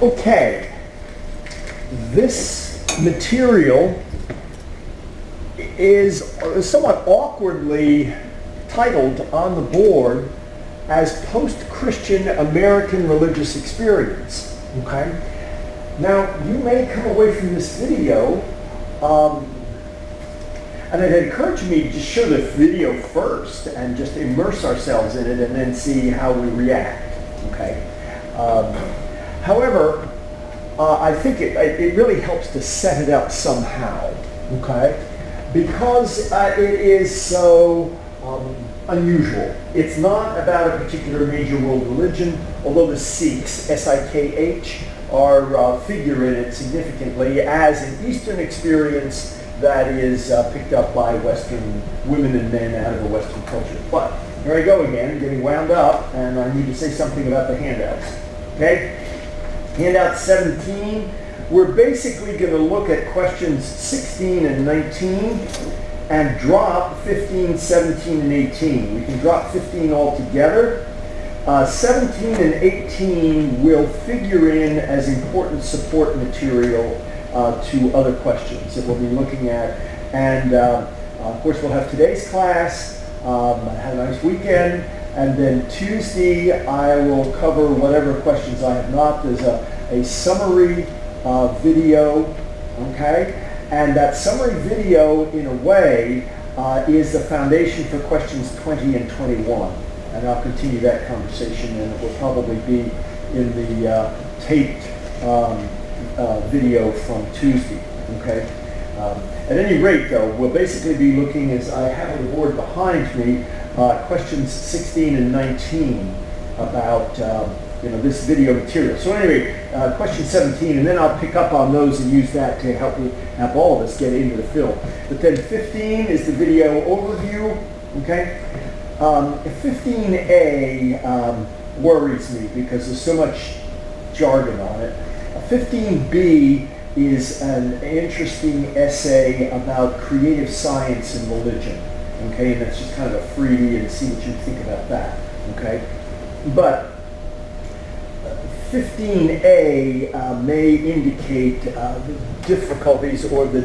Okay, this material is somewhat awkwardly titled on the board as Post-Christian American Religious Experience. Okay? Now, you may come away from this video, and it had occurred to me to just show the video first and just immerse ourselves in it and then see how we react. Okay? However, I think it really helps to set it up somehow, okay? Because it is so unusual. It's not about a particular major world religion, although the Sikhs, S-I-K-H, figure in it significantly as an Eastern experience that is picked up by Western women and men out of the Western culture. But here I go again, getting wound up, and I need to say something about the handouts. Okay? Handout 17, we're basically going to look at questions 16 and 19 and drop 15, 17, and 18. We can drop 15 altogether. 17 and 18 will figure in as important support material to other questions that we'll be looking at. And of course, we'll have today's class. Have a nice weekend. And then Tuesday, I will cover whatever questions I have not. There's a summary video, okay? And that summary video, in a way, is the foundation for questions 20 and 21. And I'll continue that conversation, and it will probably be in the taped video from Tuesday, okay? At any rate, though, we'll basically be looking, as I have on the board behind me, questions 16 and 19 about this video material. So anyway, question 17, and then I'll pick up on those and use that to help all of us get into the film. But then 15 is the video overview. Okay, 15A worries me because there's so much jargon on it. 15B is an interesting essay about creative science and religion. Okay, and that's just kind of a freebie, and see what you think about that. Okay, but 15A may indicate the difficulties or the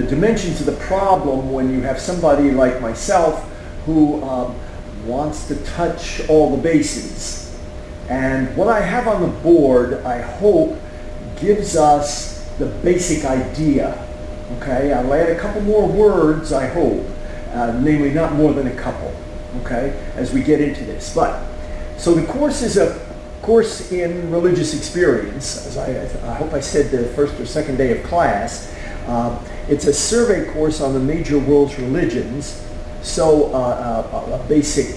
dimensions of the problem when you have somebody like myself who wants to touch all the bases. And what I have on the board, I hope, gives us the basic idea. Okay, I'll add a couple more words, I hope. Namely, not more than a couple, okay, as we get into this. But, so the course is a course in religious experience, as I hope I said the first or second day of class. It's a survey course on the major world's religions. So a basic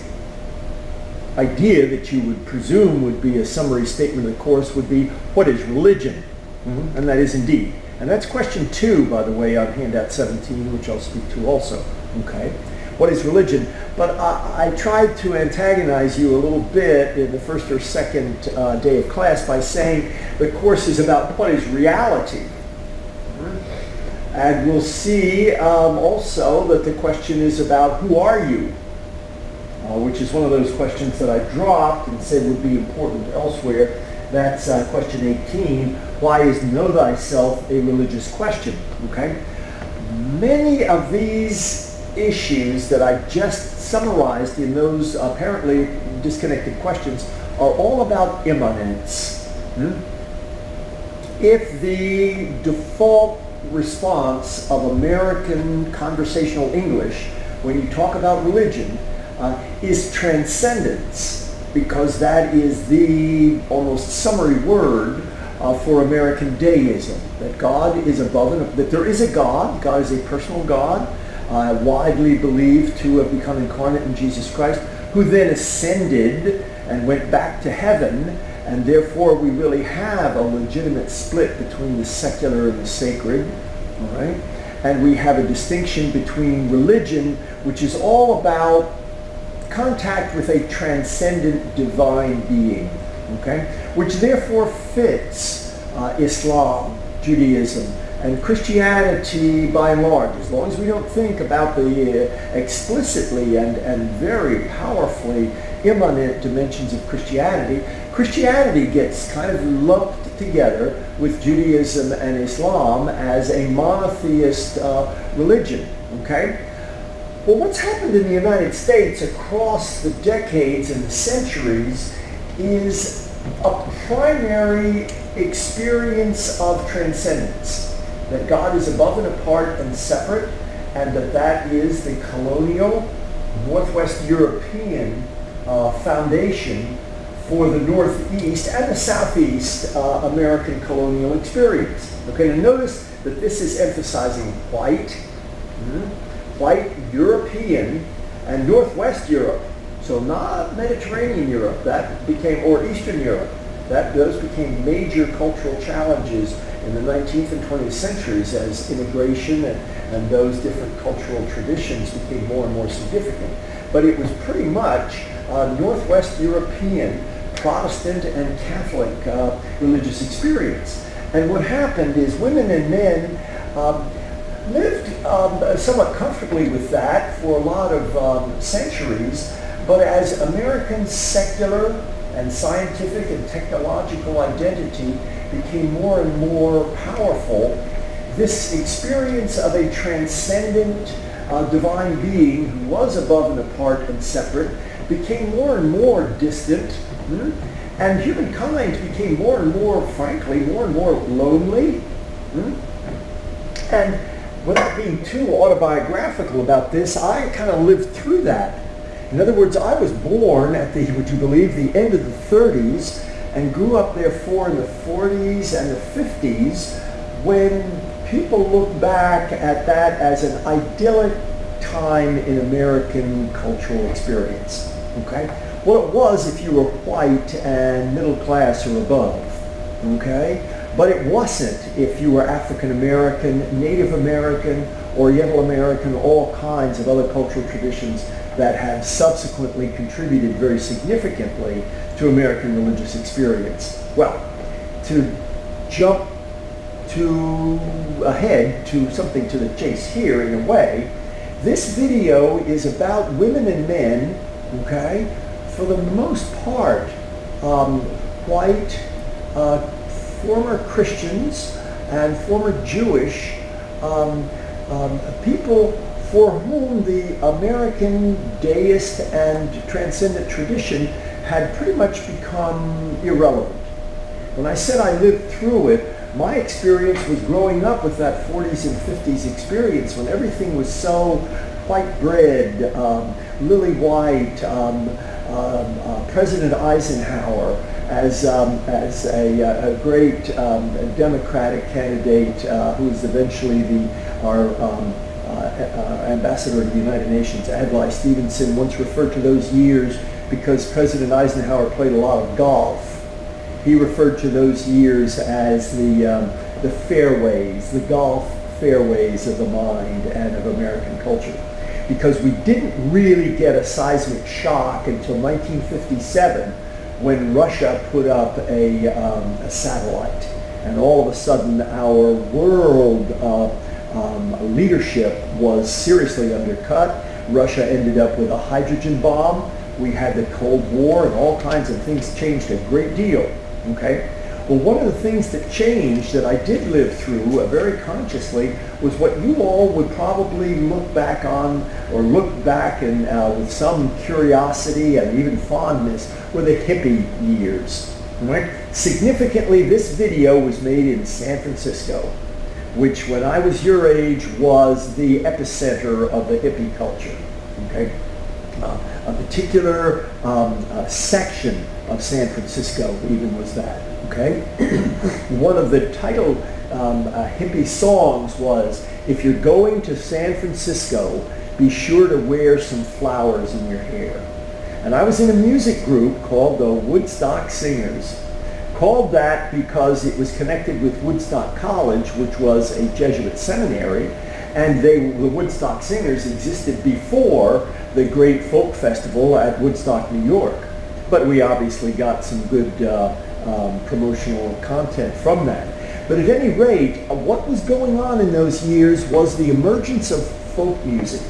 idea that you would presume would be a summary statement of the course would be, what is religion? Mm-hmm. And that is indeed. And that's question 2, by the way, on handout 17, which I'll speak to also. Okay, what is religion? But I tried to antagonize you a little bit in the first or second day of class by saying the course is about what is reality. And we'll see also that the question is about who are you? Which is one of those questions that I dropped and said would be important elsewhere. That's question 18. Why is know thyself a religious question? Okay. Many of these issues that I just summarized in those apparently disconnected questions are all about immanence. If the default response of American conversational English when you talk about religion is transcendence, because that is the almost summary word for American deism, that God is above and that there is a God. God is a personal God, widely believed to have become incarnate in Jesus Christ, who then ascended and went back to heaven, and therefore we really have a legitimate split between the secular and the sacred, all right? And we have a distinction between religion, which is all about contact with a transcendent divine being, okay? Which therefore fits Islam, Judaism, And Christianity, by and large, as long as we don't think about the explicitly and very powerfully immanent dimensions of Christianity, Christianity gets kind of lumped together with Judaism and Islam as a monotheist religion, okay? Well, what's happened in the United States across the decades and the centuries is a primary experience of transcendence. That God is above and apart and separate, and that is the colonial, Northwest European foundation for the Northeast and the Southeast American colonial experience. Okay, now notice that this is emphasizing white European and Northwest Europe. So not Mediterranean Europe, that became, or Eastern Europe. Those became major cultural challenges in the 19th and 20th centuries as immigration and those different cultural traditions became more and more significant. But it was pretty much Northwest European Protestant and Catholic religious experience. And what happened is women and men lived somewhat comfortably with that for a lot of centuries, but as American secular and scientific and technological identity became more and more powerful, this experience of a transcendent divine being who was above and apart and separate became more and more distant, and humankind became more and more, frankly, more and more lonely. And without being too autobiographical about this, I kind of lived through that. In other words, I was born at the, would you believe, the end of the 30s and grew up therefore in the 40s and the 50s when people look back at that as an idyllic time in American cultural experience. Okay? Well, it was if you were white and middle class or above. Okay? But it wasn't if you were African American, Native American, Oriental American, all kinds of other cultural traditions that have subsequently contributed very significantly to American religious experience. Well, to jump ahead to something to the chase here in a way, this video is about women and men, okay, for the most part, white, former Christians and former Jewish people for whom the American deist and transcendent tradition had pretty much become irrelevant. When I said I lived through it, my experience was growing up with that 40s and 50s experience when everything was so white bread, lily white, President Eisenhower as a great Democratic candidate who was eventually our ambassador to the United Nations. Adlai Stevenson once referred to those years because President Eisenhower played a lot of golf. He referred to those years as the fairways, the golf fairways of the mind and of American culture. Because we didn't really get a seismic shock until 1957 when Russia put up a satellite. And all of a sudden our world leadership was seriously undercut. Russia ended up with a hydrogen bomb. We had the Cold War and all kinds of things changed a great deal. Okay? Well, one of the things that changed that I did live through very consciously was what you all would probably look back on or look back and with some curiosity and even fondness were the hippie years. Right? Significantly, this video was made in San Francisco, which when I was your age was the epicenter of the hippie culture. Okay? A particular section of San Francisco even was that. Okay? One of the title hippie songs was, "If you're going to San Francisco, be sure to wear some flowers in your hair." And I was in a music group called the Woodstock Singers. Called that because it was connected with Woodstock College, which was a Jesuit seminary, and the Woodstock Singers existed before the great folk festival at Woodstock, New York. But we obviously got some good promotional content from that. But at any rate, what was going on in those years was the emergence of folk music.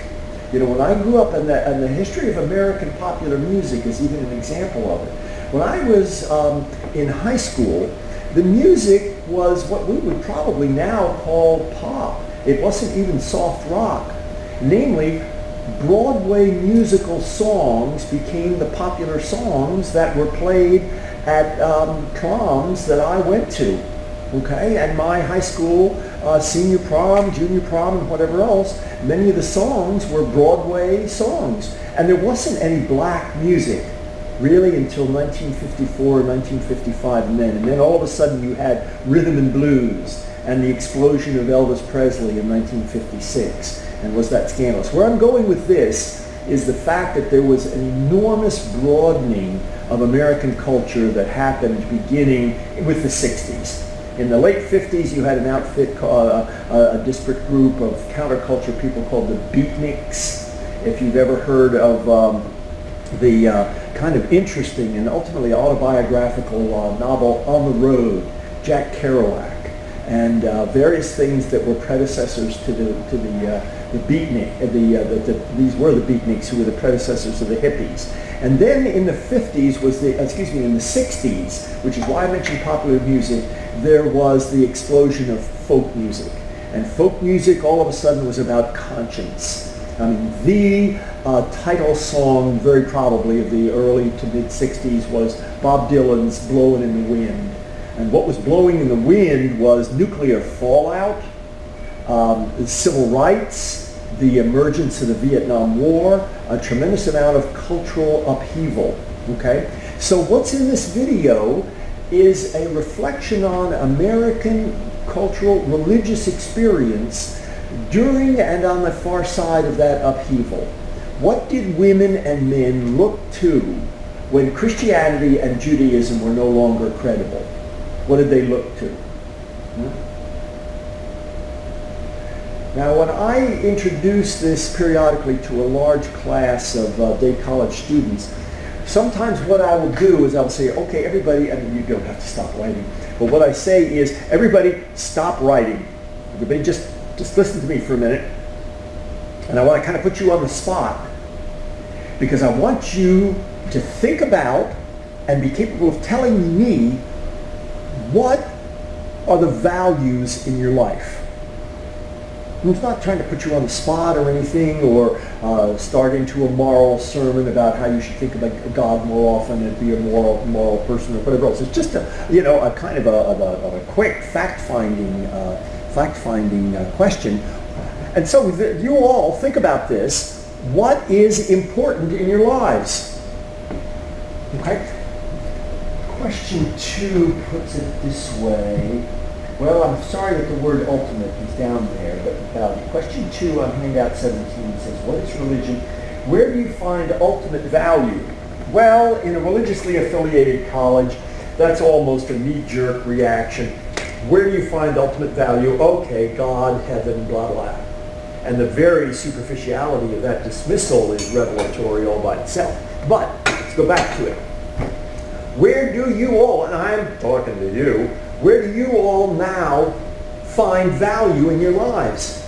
You know, when I grew up, and the history of American popular music is even an example of it. When I was in high school, the music was what we would probably now call pop. It wasn't even soft rock. Namely, Broadway musical songs became the popular songs that were played at proms that I went to. Okay, and my high school senior prom, junior prom, and whatever else, many of the songs were Broadway songs. And there wasn't any black music really until 1954, 1955, and then all of a sudden you had rhythm and blues and the explosion of Elvis Presley in 1956. And was that scandalous? Where I'm going with this is the fact that there was an enormous broadening of American culture that happened beginning with the 60s. In the late 50s, you had an outfit called a disparate group of counterculture people called the Beatniks. If you've ever heard of the kind of interesting and ultimately autobiographical novel On the Road, Jack Kerouac, and various things that were predecessors to the Beatnik. These were the Beatniks, who were the predecessors of the hippies. And then in the 50s in the 60s, which is why I mentioned popular music, there was the explosion of folk music. And folk music all of a sudden was about conscience. I mean, the title song, very probably, of the early to mid-60s was Bob Dylan's Blowin' in the Wind. And what was blowing in the wind was nuclear fallout, civil rights, the emergence of the Vietnam War, a tremendous amount of cultural upheaval. Okay? So what's in this video is a reflection on American cultural religious experience during and on the far side of that upheaval. What did women and men look to when Christianity and Judaism were no longer credible? What did they look to? Now, when I introduce this periodically to a large class of day college students, sometimes what I will do is I'll say, okay, everybody, I mean, you don't have to stop writing, but what I say is, everybody stop writing. Everybody just listen to me for a minute. And I want to kind of put you on the spot, because I want you to think about and be capable of telling me what are the values in your life. I'm not trying to put you on the spot or anything, or start into a moral sermon about how you should think about God more often and be a moral person or whatever else. It's just a kind of a quick fact-finding question. And so you all think about this. What is important in your lives? Okay. Question 2 puts it this way. Well, I'm sorry that the word ultimate is down there, but value. Question 2 on handout 17 says, what is religion? Where do you find ultimate value? Well, in a religiously affiliated college, that's almost a knee-jerk reaction. Where do you find ultimate value? Okay, God, heaven, blah, blah. And the very superficiality of that dismissal is revelatory all by itself. But let's go back to it. Where do you all, and I'm talking to you, where do you all now find value in your lives?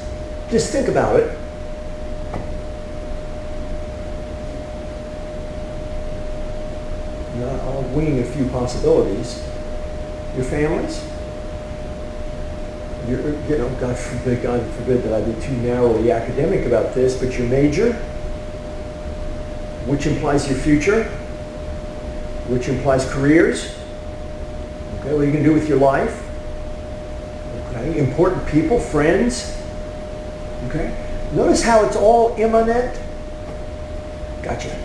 Just think about it. I'll wing a few possibilities. Your families? God forbid that I be too narrowly academic about this, but your major, which implies your future, which implies careers. Okay, what are you going to do with your life? Okay, important people, friends. Okay, notice how it's all immanent. Gotcha.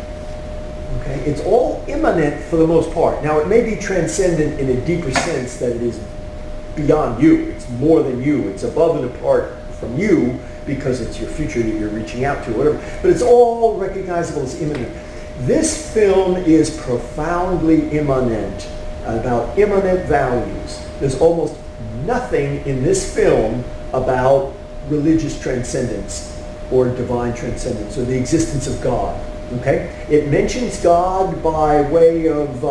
Okay, it's all immanent for the most part. Now, it may be transcendent in a deeper sense that it is beyond you. It's more than you. It's above and apart from you because it's your future that you're reaching out to, whatever. But it's all recognizable as immanent. This film is profoundly immanent, about immanent values. There's almost nothing in this film about religious transcendence or divine transcendence or the existence of God. Okay? It mentions God by way of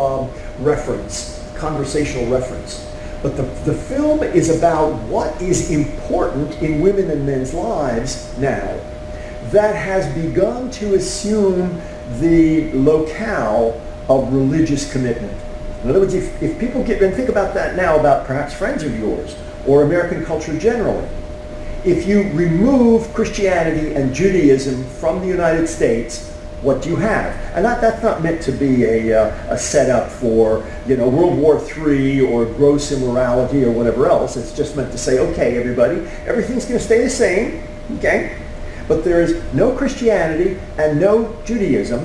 reference, conversational reference. But the film is about what is important in women and men's lives now that has begun to assume the locale of religious commitment. In other words, if people get and think about that now, about perhaps friends of yours or American culture generally, if you remove Christianity and Judaism from the United States, what do you have? And that's not meant to be a setup for, World War III or gross immorality or whatever else. It's just meant to say, okay, everybody, everything's going to stay the same, okay? But there is no Christianity and no Judaism.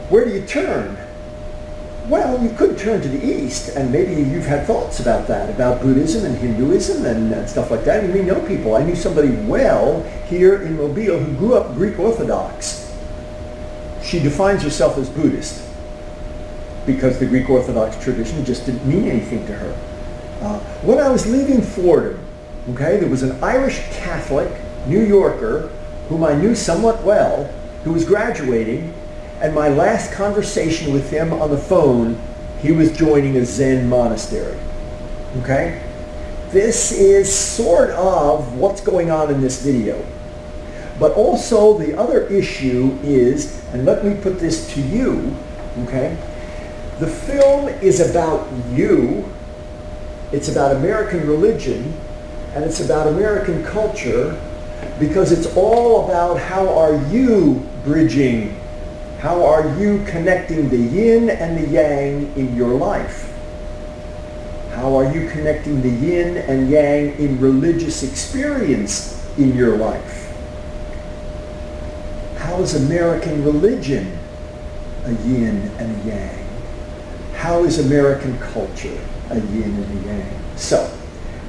Where do you turn? Well, you could turn to the East, and maybe you've had thoughts about that, about Buddhism and Hinduism and stuff like that. And we know people. I knew somebody well here in Mobile who grew up Greek Orthodox. She defines herself as Buddhist because the Greek Orthodox tradition just didn't mean anything to her. When I was leaving Fordham, okay, there was an Irish Catholic New Yorker whom I knew somewhat well who was graduating. And my last conversation with him on the phone, he was joining a Zen monastery. Okay? This is sort of what's going on in this video. But also the other issue is, and let me put this to you, okay? The film is about you, it's about American religion, and it's about American culture, because it's all about how are you bridging, how are you connecting the yin and the yang in your life? How are you connecting the yin and yang in religious experience in your life? How is American religion a yin and a yang? How is American culture a yin and a yang? So,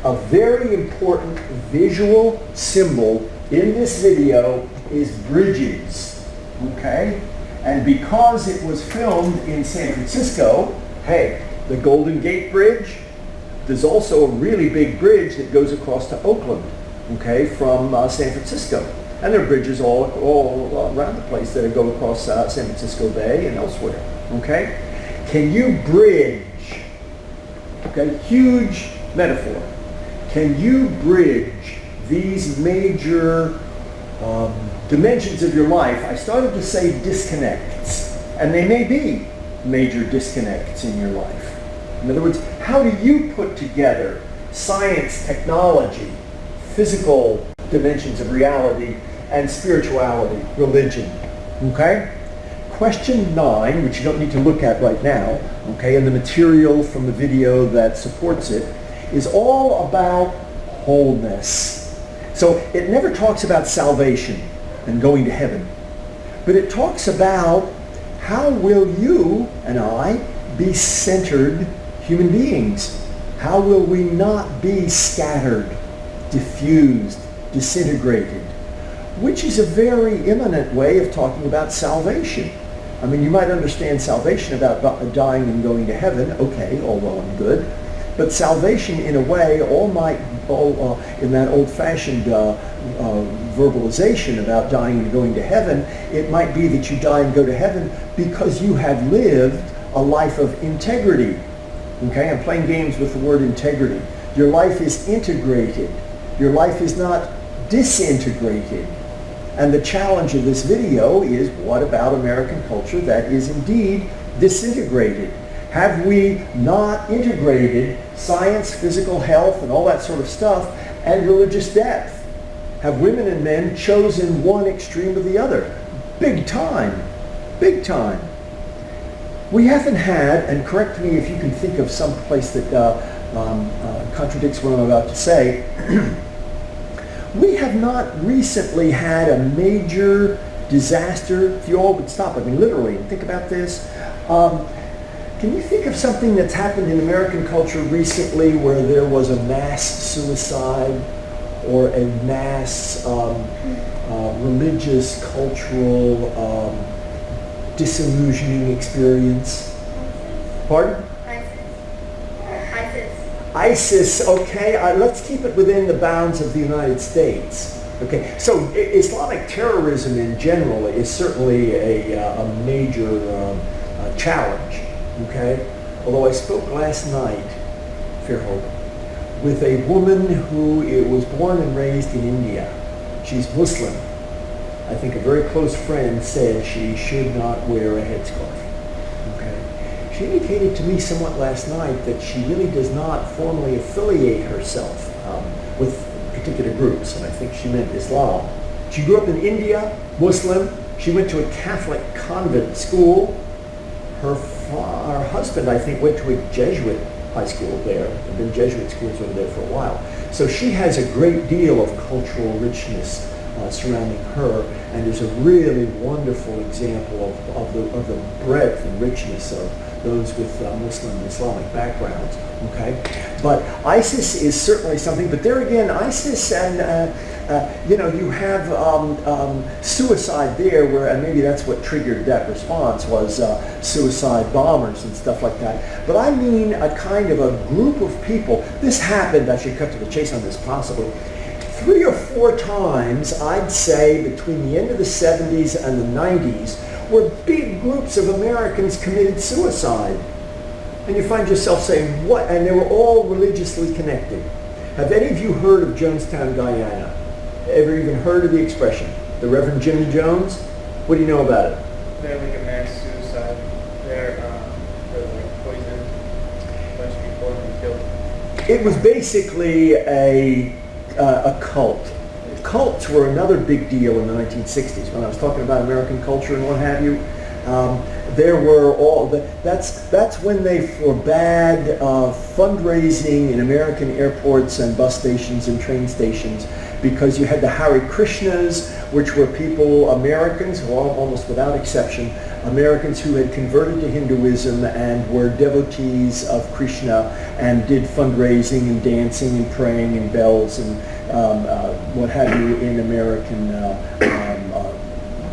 a very important visual symbol in this video is bridges, okay? And because it was filmed in San Francisco, hey, the Golden Gate Bridge, there's also a really big bridge that goes across to Oakland, okay, from San Francisco. And there are bridges all around the place that go across San Francisco Bay and elsewhere, okay? Can you bridge, okay, huge metaphor, can you bridge these major dimensions of your life? I started to say disconnects, and they may be major disconnects in your life. In other words, how do you put together science, technology, physical dimensions of reality, and spirituality, religion? Okay? Question 9, which you don't need to look at right now, okay, and the material from the video that supports it, is all about wholeness. So it never talks about salvation and going to heaven, but it talks about how will you and I be centered human beings? How will we not be scattered, diffused, disintegrated? Which is a very imminent way of talking about salvation. I mean, you might understand salvation about dying and going to heaven, okay, all well and good, but salvation in a way, in that old-fashioned verbalization about dying and going to heaven, it might be that you die and go to heaven because you have lived a life of integrity. Okay, I'm playing games with the word integrity. Your life is integrated. Your life is not disintegrated. And the challenge of this video is, what about American culture that is indeed disintegrated? Have we not integrated science, physical health, and all that sort of stuff, and religious depth? Have women and men chosen one extreme or the other? Big time. Big time. We haven't had, and correct me if you can think of some place that contradicts what I'm about to say, we have not recently had a major disaster. If you all would stop, I mean literally, and think about this. Can you think of something that's happened in American culture recently where there was a mass suicide or a mass religious, cultural disillusioning experience? Pardon? ISIS, okay, let's keep it within the bounds of the United States. Okay, so Islamic terrorism in general is certainly a major challenge, okay? Although I spoke last night Fairhope, with a woman who was born and raised in India. She's Muslim. I think a very close friend said she should not wear a headscarf. Okay. She indicated to me somewhat last night that she really does not formally affiliate herself with particular groups, and I think she meant Islam. She grew up in India, Muslim. She went to a Catholic convent school. Her husband, I think, went to a Jesuit high school there. There have been Jesuit schools over there for a while. So she has a great deal of cultural richness surrounding her, and is a really wonderful example of the breadth and richness of those with Muslim and Islamic backgrounds. Okay, but ISIS is certainly something. But there again, ISIS and you have suicide there, where and maybe that's what triggered that response was suicide bombers and stuff like that. But I mean a kind of a group of people. This happened. I should cut to the chase on this possibly. 3 or 4 times, I'd say, between the end of the 70s and the 90s, where big groups of Americans committed suicide. And you find yourself saying, what? And they were all religiously connected. Have any of you heard of Jonestown, Guyana? Ever even heard of the expression? The Reverend Jimmy Jones? What do you know about it? They're like a mass suicide. They're like poisoned. A bunch of people have been killed. It was basically a cult. Cults were another big deal in the 1960s. When I was talking about American culture and what have you, there were that's when they forbade fundraising in American airports and bus stations and train stations, because you had the Hare Krishnas, which were people, Americans, almost without exception, Americans who had converted to Hinduism and were devotees of Krishna and did fundraising and dancing and praying and bells and what have you in American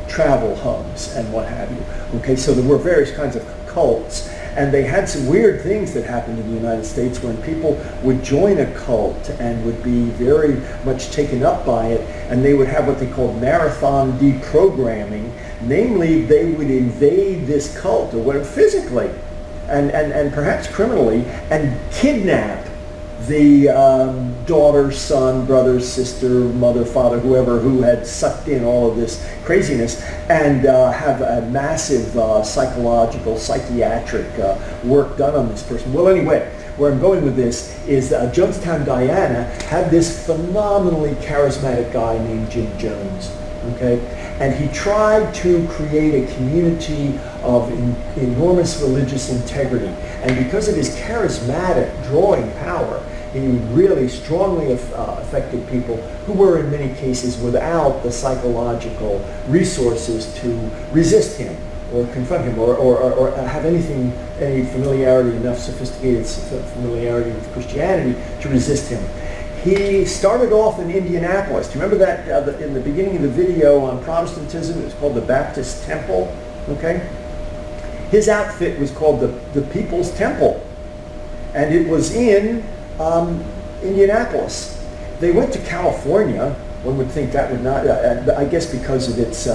travel hubs and what have you. Okay, so there were various kinds of cults, and they had some weird things that happened in the United States when people would join a cult and would be very much taken up by it, and they would have what they called marathon deprogramming. Namely, they would invade this cult, or whatever, physically and perhaps criminally, and kidnap the daughter, son, brother, sister, mother, father, whoever, who had sucked in all of this craziness, and have a massive psychological, psychiatric work done on this person. Well, anyway, where I'm going with this is Jonestown, Guyana had this phenomenally charismatic guy named Jim Jones. Okay, and he tried to create a community of enormous religious integrity, and because of his charismatic drawing power, he really strongly affected people who were in many cases without the psychological resources to resist him or confront him or have any familiarity, enough sophisticated familiarity with Christianity to resist him. He started off in Indianapolis. Do you remember that in the beginning of the video on Protestantism, it was called the Baptist Temple? Okay? His outfit was called the People's Temple, and it was in Indianapolis. They went to California. One would think that would not, I guess because of its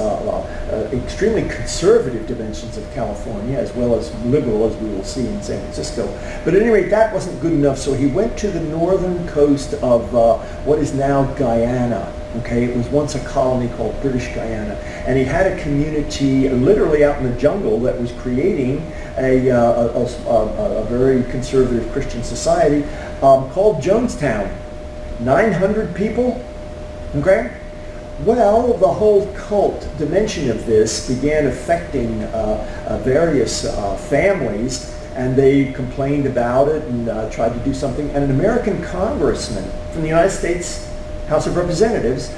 extremely conservative dimensions of California, as well as liberal, as we will see in San Francisco. But at any rate, that wasn't good enough, so he went to the northern coast of what is now Guyana. Okay, it was once a colony called British Guyana, and he had a community literally out in the jungle that was creating a very conservative Christian society called Jonestown. 900 people. Okay? Well, the whole cult dimension of this began affecting various families, and they complained about it and tried to do something. And an American congressman from the United States House of Representatives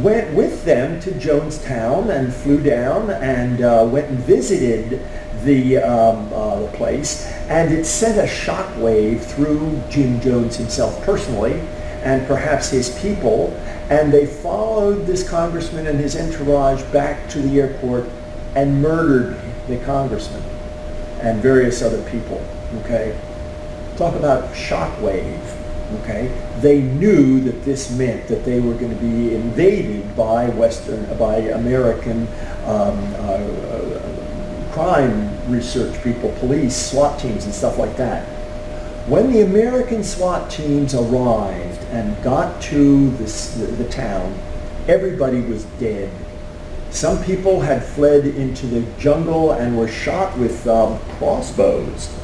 went with them to Jonestown and flew down and went and visited the place, and it sent a shockwave through Jim Jones himself personally, and perhaps his people, and they followed this congressman and his entourage back to the airport and murdered the congressman and various other people. Okay, talk about shockwave. Okay, they knew that this meant that they were going to be invaded by American crime research people, police, SWAT teams, and stuff like that. When the American SWAT teams arrived and got to the town, everybody was dead. Some people had fled into the jungle and were shot with crossbows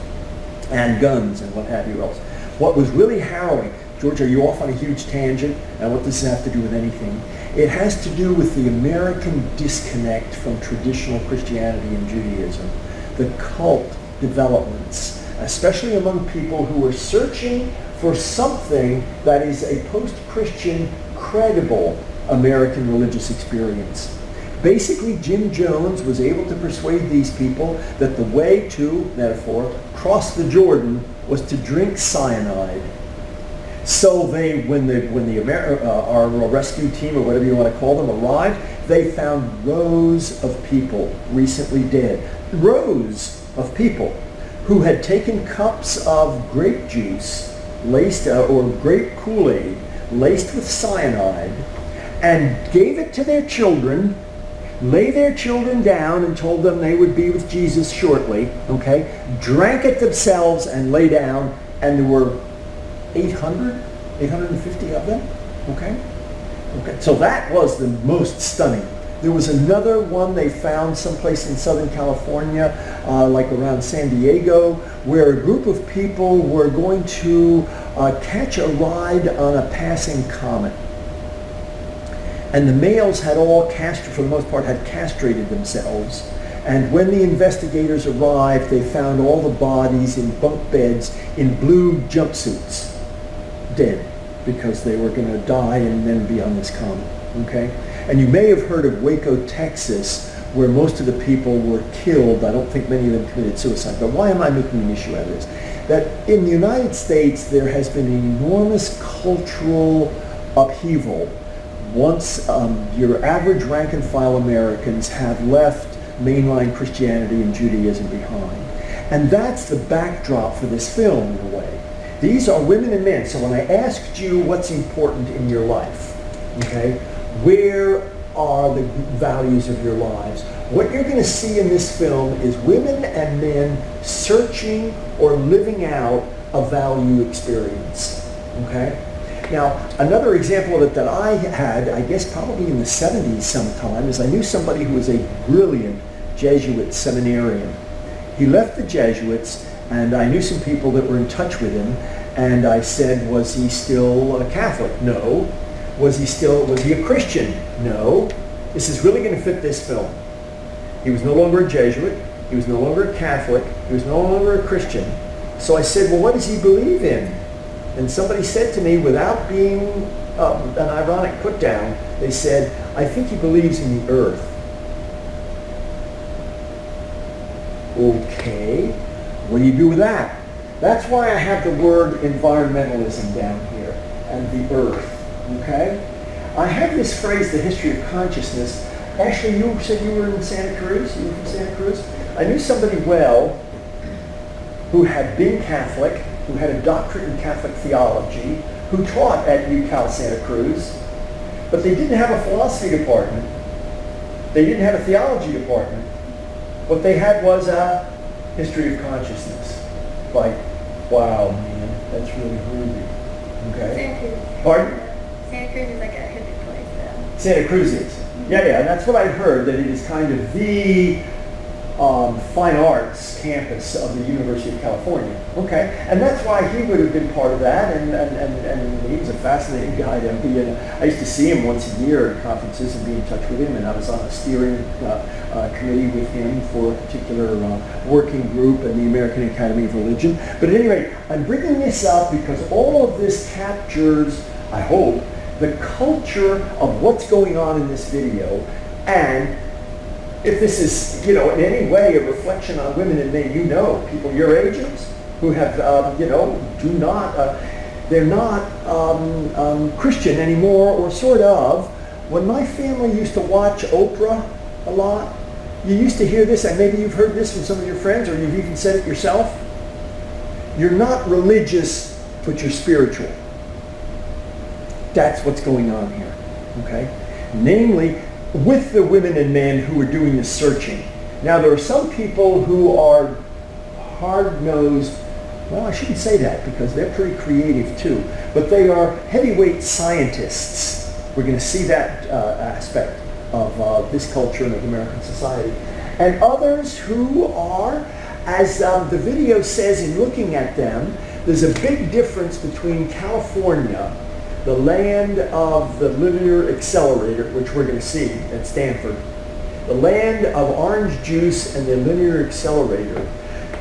and guns and what have you else. What was really harrowing, George, are you off on a huge tangent? And what does this have to do with anything? It has to do with the American disconnect from traditional Christianity and Judaism. The cult developments, especially among people who were searching for something that is a post-Christian, credible American religious experience. Basically, Jim Jones was able to persuade these people that the way to, metaphor, cross the Jordan was to drink cyanide. So when our rescue team, or whatever you want to call them, arrived, they found rows of people recently dead. Rows of people who had taken cups of grape juice laced, or grape Kool-Aid laced with cyanide, and gave it to their children, lay their children down and told them they would be with Jesus shortly, okay? Drank it themselves and lay down, and there were 850 of them, okay? Okay, so that was the most stunning. There was another one they found someplace in Southern California, like around San Diego, where a group of people were going to catch a ride on a passing comet. And the males had all for the most part, had castrated themselves. And when the investigators arrived, they found all the bodies in bunk beds in blue jumpsuits, dead, because they were going to die and then be on this comet, okay? And you may have heard of Waco, Texas, where most of the people were killed. I don't think many of them committed suicide. But why am I making an issue out of this? That in the United States, there has been an enormous cultural upheaval once your average rank and file Americans have left mainline Christianity and Judaism behind. And that's the backdrop for this film, in a way. These are women and men. So when I asked you what's important in your life, okay, where are the values of your lives? What you're going to see in this film is women and men searching or living out a value experience, okay? Now, another example of it that I had, I guess probably in the 70s sometime, is I knew somebody who was a brilliant Jesuit seminarian. He left the Jesuits, and I knew some people that were in touch with him, and I said, was he still a Catholic? No. Was he a Christian? No. This is really going to fit this film. He was no longer a Jesuit. He was no longer a Catholic. He was no longer a Christian. So I said, well, what does he believe in? And somebody said to me, without being an ironic put down, they said, I think he believes in the earth. Okay, what do you do with that? That's why I have the word environmentalism down here, and the earth, okay? I have this phrase, the history of consciousness. Ashley, you said you were in Santa Cruz? You were from Santa Cruz? I knew somebody well who had been Catholic, who had a doctorate in Catholic theology, who taught at UCal Santa Cruz, but they didn't have a philosophy department. They didn't have a theology department. What they had was a history of consciousness. Like, wow, man, that's really groovy. Okay? Santa Cruz. Pardon? Santa Cruz is like a hippie place, though. Santa Cruz is. Yeah, and that's what I've heard, that it is kind of the fine arts campus of the University of California. Okay, and that's why he would have been part of that, and he was a fascinating guy to be in. I used to see him once a year at conferences and be in touch with him, and I was on a steering committee with him for a particular working group in the American Academy of Religion. But at any rate, I'm bringing this up because all of this captures, I hope, the culture of what's going on in this video, and if this is, in any way a reflection on women and men, people your ages who have, they're not Christian anymore, or sort of. When my family used to watch Oprah a lot, you used to hear this, and maybe you've heard this from some of your friends, or you've even said it yourself. You're not religious, but you're spiritual. That's what's going on here, okay? Namely, with the women and men who are doing the searching. Now, there are some people who are hard-nosed Well, I shouldn't say that because they're pretty creative too. But they are heavyweight scientists. We're going to see that aspect of this culture and of American society. And others who are, as the video says in looking at them, there's a big difference between California, the land of the linear accelerator, which we're going to see at Stanford, the land of orange juice and the linear accelerator,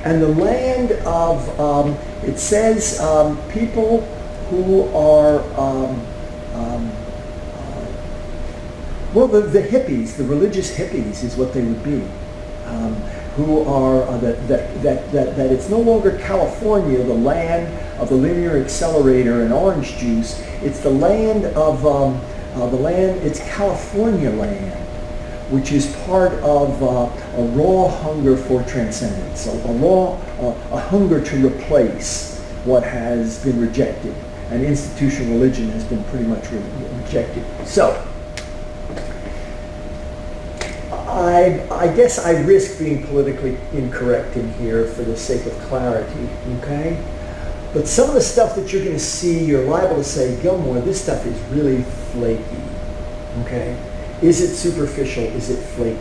and the land of, it says, people who are, well, the hippies, the religious hippies is what they would be, who are, that it's no longer California, the land of the linear accelerator and orange juice. It's the land of, it's California land, which is part of a raw hunger for transcendence, a hunger to replace what has been rejected. And institutional religion has been pretty much rejected. So, I guess I risk being politically incorrect in here for the sake of clarity, okay? But some of the stuff that you're going to see, you're liable to say, Gilmore, this stuff is really flaky, okay? Is it superficial? Is it flaky?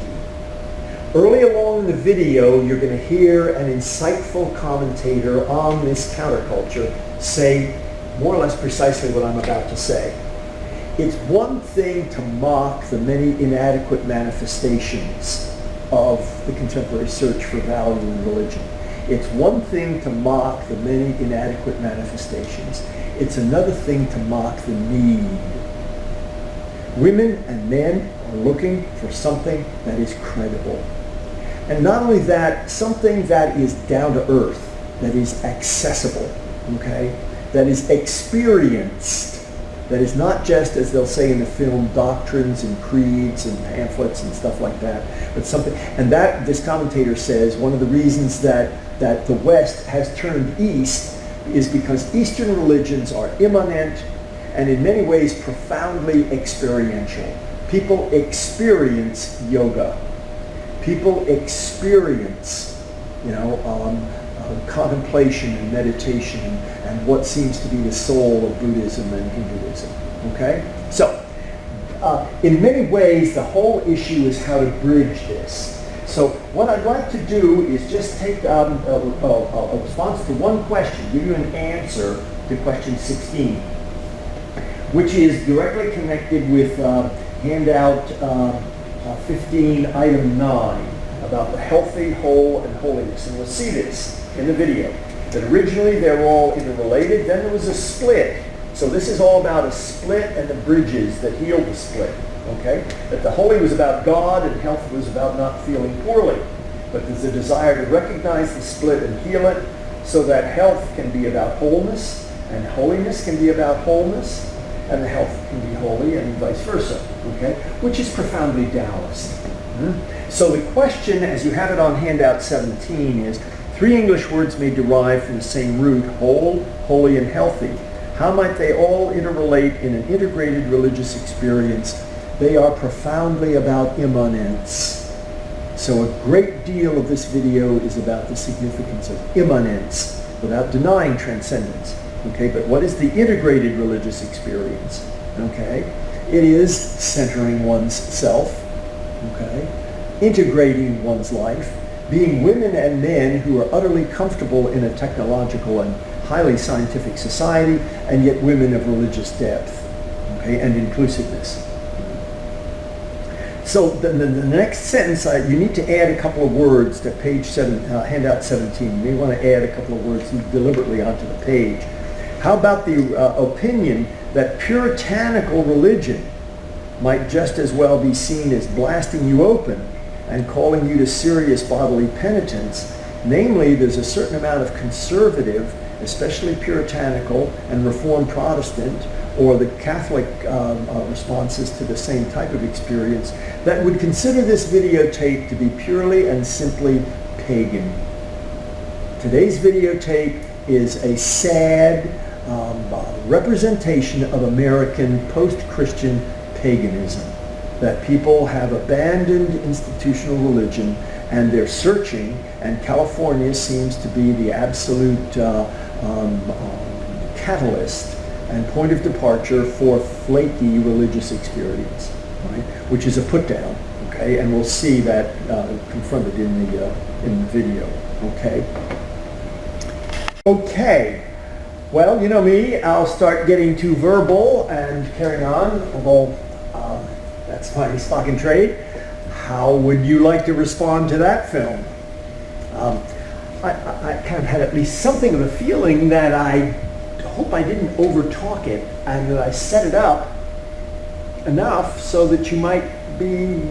Early along in the video, you're going to hear an insightful commentator on this counterculture say more or less precisely what I'm about to say. It's one thing to mock the many inadequate manifestations of the contemporary search for value in religion. It's one thing to mock the many inadequate manifestations. It's another thing to mock the need. Women and men are looking for something that is credible. And not only that, something that is down to earth, that is accessible, okay? That is experienced. That is not just, as they'll say in the film, doctrines and creeds and pamphlets and stuff like that, but something, and that, this commentator says, one of the reasons that the West has turned east is because Eastern religions are immanent and in many ways profoundly experiential. People experience yoga. People experience, contemplation and meditation and what seems to be the soul of Buddhism and Hinduism. Okay? So, in many ways, the whole issue is how to bridge this. So what I'd like to do is just take a response to one question, give you an answer to question 16, which is directly connected with handout 15, item 9, about the healthy, whole, and holiness. And we'll see this in the video, that originally they were all interrelated, then there was a split. So this is all about a split and the bridges that healed the split. Okay? That the holy was about God and health was about not feeling poorly. But there's a desire to recognize the split and heal it so that health can be about wholeness and holiness can be about wholeness and the health can be holy and vice versa. Okay? Which is profoundly Taoist. So the question, as you have it on handout 17, is 3 English words may derive from the same root, whole, holy, and healthy. How might they all interrelate in an integrated religious experience? They are profoundly about immanence. So a great deal of this video is about the significance of immanence without denying transcendence. Okay, but what is the integrated religious experience? Okay, it is centering one's self. Okay, integrating one's life, being women and men who are utterly comfortable in a technological and highly scientific society, and yet women of religious depth, okay, and inclusiveness. So the next sentence, you need to add a couple of words to page 7, handout 17. You may want to add a couple of words deliberately onto the page. How about the opinion that puritanical religion might just as well be seen as blasting you open and calling you to serious bodily penitence? Namely, there's a certain amount of conservative, especially puritanical and Reformed Protestant, or the Catholic responses to the same type of experience, that would consider this videotape to be purely and simply pagan. Today's videotape is a sad representation of American post-Christian paganism, that people have abandoned institutional religion and they're searching, and California seems to be the absolute catalyst and point of departure for flaky religious experience, right? Which is a put down, okay? And we'll see that confronted in the video, okay? Okay, well, you know me, I'll start getting too verbal and carrying on, although that's my stock in trade. How would you like to respond to that film? I kind of had at least something of a feeling that I hope I didn't overtalk it and that I set it up enough so that you might be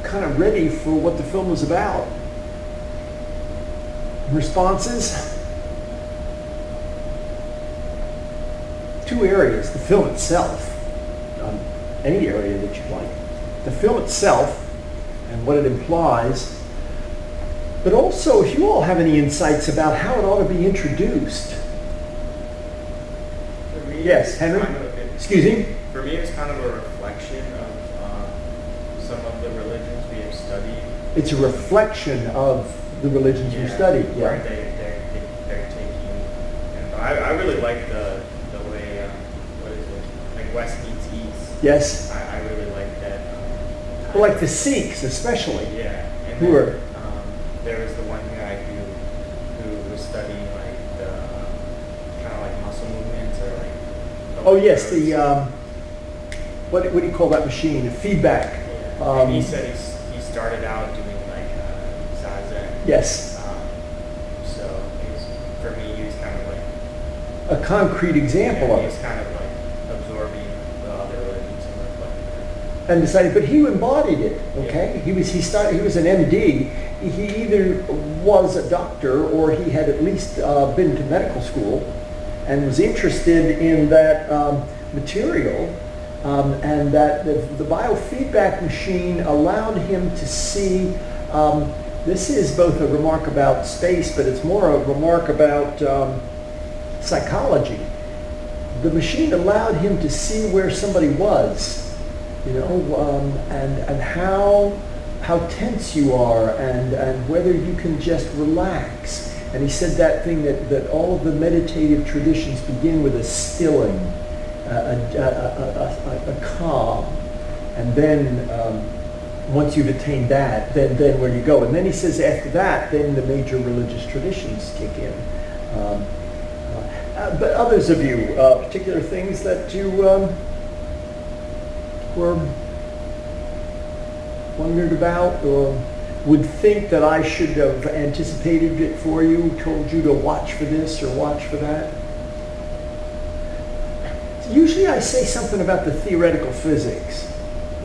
kind of ready for what the film was about. Responses? Two areas. The film itself, any area that you'd like. The film itself and what it implies, but also if you all have any insights about how it ought to be introduced. For me, Yes, it's Henry? kind of Excuse me? For me, it's kind of a reflection of some of the religions we have studied. It's a reflection of the religions you study. Yeah. Right, they're taking. And I really like the way, what is it, like West meets East. Yes. I really like that. Well, like the Sikhs especially. Yeah. And Who then, are there was the one guy who was studying like the kind of like muscle movements or like. oh yes, the what do you call that machine? Feedback. Yeah. And he said he started out doing like zazen. Yes. So for me, he was kind of like A concrete example of He's it. kind of like absorbing the other religions and reflecting. And decided, but he embodied it. Okay, he was an MD. He either was a doctor or he had at least been to medical school and was interested in that material, and that the biofeedback machine allowed him to see. This is both a remark about space, but it's more a remark about psychology. The machine allowed him to see where somebody was, you know, and how tense you are, and whether you can just relax. And he said that thing that all of the meditative traditions begin with a stilling, a calm, and then once you've attained that, then where you go. And then he says after that, then the major religious traditions kick in. But others of you, particular things that you were wondered about or would think that I should have anticipated it for you, told you to watch for this or watch for that? Usually I say something about the theoretical physics.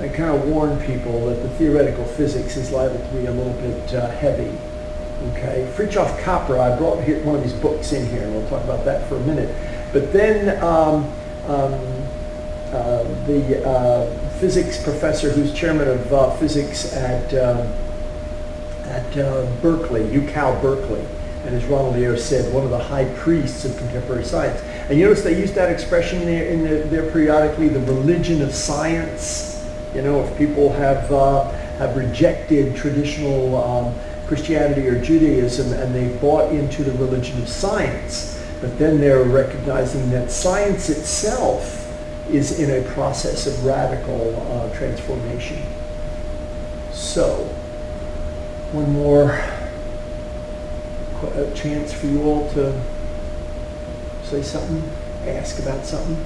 I kind of warn people that the theoretical physics is liable to be a little bit heavy. Okay, Fritjof Capra, I brought one of his books in here, and we'll talk about that for a minute. But then the physics professor who's chairman of physics at Berkeley, UCal Berkeley, and as Ronald Ayer said, one of the high priests of contemporary science. And you notice they use that expression there periodically, the religion of science. You know, if people have rejected traditional Christianity or Judaism and they've bought into the religion of science, but then they're recognizing that science itself is in a process of radical transformation. So, one more chance for you all to say something, ask about something.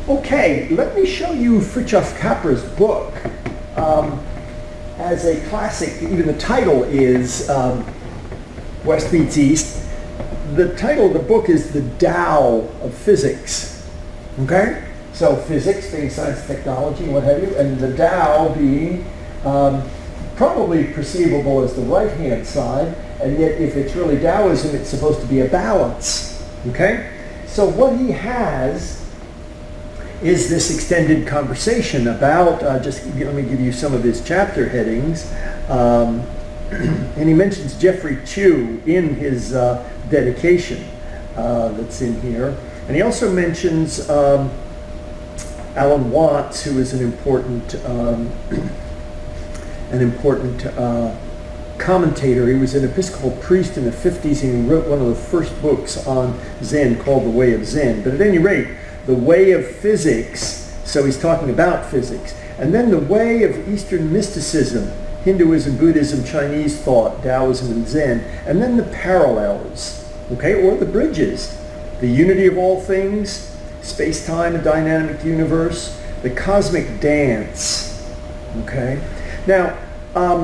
Okay, let me show you Fritjof Capra's book. As a classic, even the title is West Meets East. The title of the book is The Tao of Physics. Okay? So physics being science, technology, what have you, and the Tao being probably perceivable as the right-hand side, and yet if it's really Taoism, it's supposed to be a balance. Okay? So what he has is this extended conversation about, let me give you some of his chapter headings. And he mentions Jeffrey Chew in his dedication that's in here. And he also mentions Alan Watts, who is an important commentator. He was an Episcopal priest in the 50s, and he wrote one of the first books on Zen called The Way of Zen. But at any rate, the way of physics, so he's talking about physics. And then the way of Eastern mysticism, Hinduism, Buddhism, Chinese thought, Taoism, and Zen. And then the parallels, okay, or the bridges. The unity of all things, space-time, a dynamic universe, the cosmic dance, okay? Now,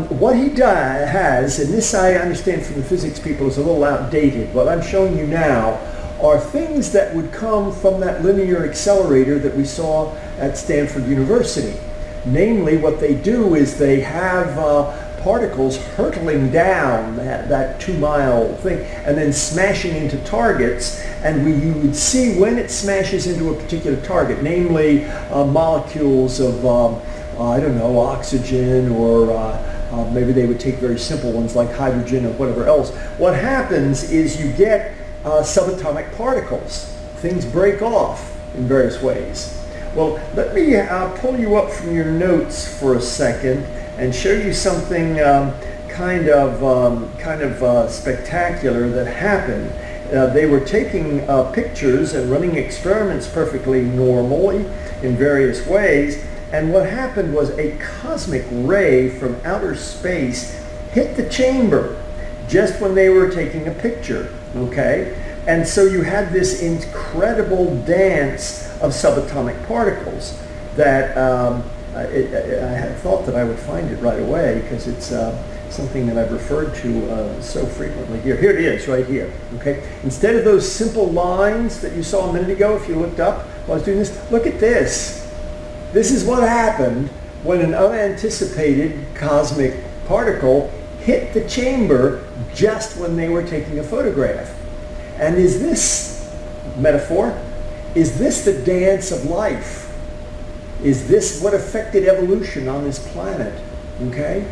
what he has, and this I understand from the physics people is a little outdated, what I'm showing you now are things that would come from that linear accelerator that we saw at Stanford University. Namely, what they do is they have particles hurtling down that 2-mile thing and then smashing into targets, and you would see when it smashes into a particular target, namely molecules of, I don't know, oxygen, or maybe they would take very simple ones like hydrogen or whatever else. What happens is you get subatomic particles. Things break off in various ways. Well, let me pull you up from your notes for a second and show you something kind of spectacular that happened. They were taking pictures and running experiments perfectly normally in various ways, and what happened was a cosmic ray from outer space hit the chamber just when they were taking a picture, okay? And so you had this incredible dance of subatomic particles that I had thought that I would find it right away because it's something that I've referred to so frequently here. Here it is, right here, okay? Instead of those simple lines that you saw a minute ago, if you looked up while I was doing this, look at this. This is what happened when an unanticipated cosmic particle hit the chamber just when they were taking a photograph. And is this metaphor? Is this the dance of life? Is this what affected evolution on this planet? Okay?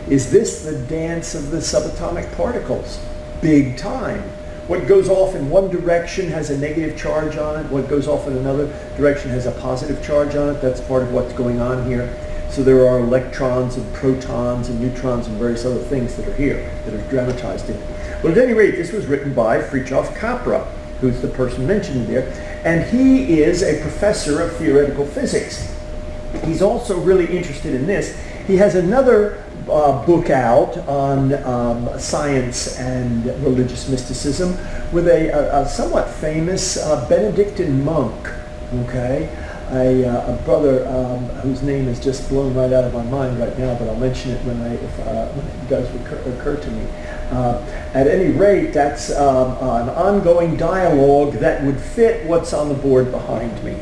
Is this the dance of the subatomic particles? Big time. What goes off in one direction has a negative charge on it. What goes off in another direction has a positive charge on it. That's part of what's going on here. So there are electrons and protons and neutrons and various other things that are here, that are dramatized in it. Well, at any rate, this was written by Fritjof Capra, who's the person mentioned there, and he is a professor of theoretical physics. He's also really interested in this. He has another book out on science and religious mysticism with a somewhat famous Benedictine monk, okay? A brother whose name is just blown right out of my mind right now, but I'll mention it when it does occur to me. At any rate, that's an ongoing dialogue that would fit what's on the board behind me,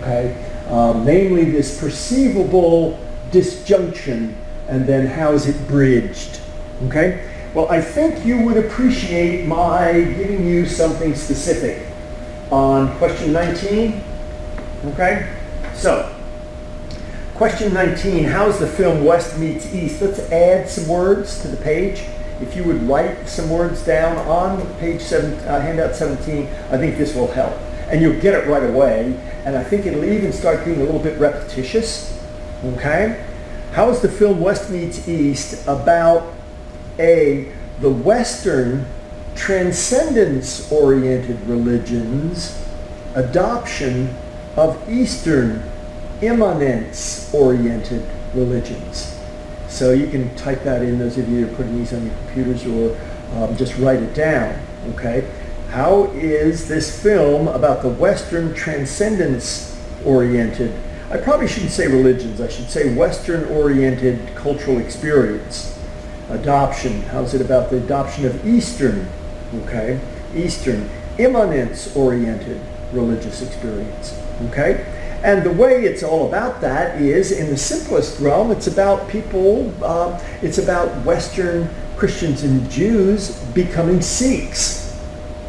okay? Namely this perceivable disjunction, and then how is it bridged, okay? Well, I think you would appreciate my giving you something specific on question 19, okay? So, question 19, how's the film West Meets East? Let's add some words to the page. If you would write some words down on page 7, handout 17, I think this will help. And you'll get it right away, and I think it'll even start being a little bit repetitious, okay? How is the film West Meets East about A, the Western transcendence-oriented religions' adoption of Eastern immanence-oriented religions? So you can type that in, those of you who are putting these on your computers, or just write it down, okay? How is this film about the Western transcendence-oriented, I probably shouldn't say religions, I should say Western-oriented cultural experience. Adoption, how's it about the adoption of Eastern, okay? Eastern, immanence-oriented religious experience, okay? And the way it's all about that is, in the simplest realm, it's about people, it's about Western Christians and Jews becoming Sikhs,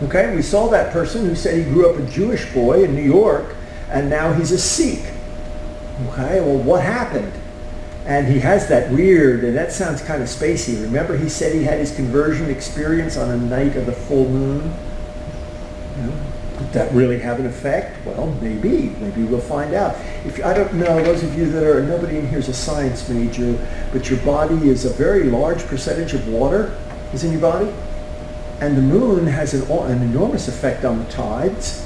okay? We saw that person who said he grew up a Jewish boy in New York, and now he's a Sikh. Okay, well, what happened? And he has that weird, and that sounds kind of spacey. Remember he said he had his conversion experience on a night of the full moon? You know, Did that really have an effect? Well, maybe. Maybe we'll find out. I don't know, those of you that are, nobody in here is a science major, but your body is a very large percentage of water is in your body. And the moon has an enormous effect on the tides.